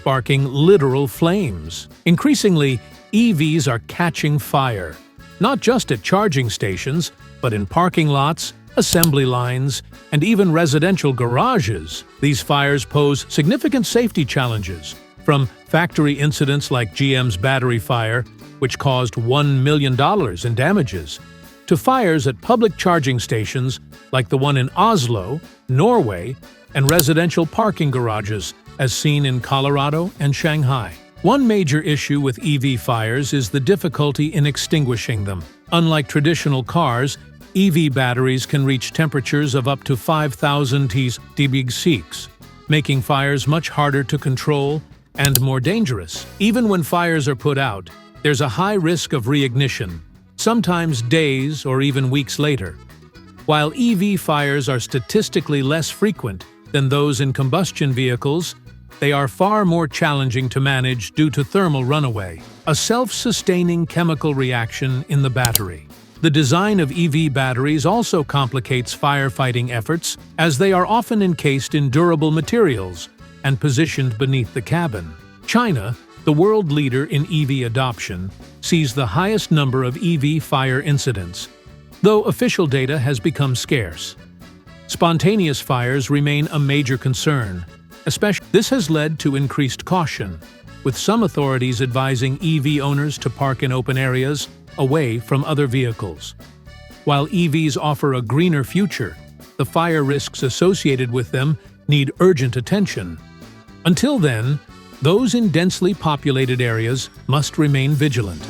sparking literal flames. Increasingly, EVs are catching fire, not just at charging stations, but in parking lots, assembly lines, and even residential garages. These fires pose significant safety challenges, from factory incidents like GM's battery fire, which caused $1 million in damages, to fires at public charging stations like the one in Oslo, Norway, and residential parking garages, as seen in Colorado and Shanghai. One major issue with EV fires is the difficulty in extinguishing them. Unlike traditional cars, EV batteries can reach temperatures of up to 5,000 degrees, making fires much harder to control and more dangerous. Even when fires are put out, there's a high risk of reignition, sometimes days or even weeks later. While EV fires are statistically less frequent than those in combustion vehicles, they are far more challenging to manage due to thermal runaway, a self-sustaining chemical reaction in the battery. The design of EV batteries also complicates firefighting efforts, as they are often encased in durable materials and positioned beneath the cabin. China, the world leader in EV adoption, sees the highest number of EV fire incidents, though official data has become scarce. Spontaneous fires remain a major concern. This has led to increased caution, with some authorities advising EV owners to park in open areas away from other vehicles. While EVs offer a greener future, the fire risks associated with them need urgent attention. Until then, those in densely populated areas must remain vigilant.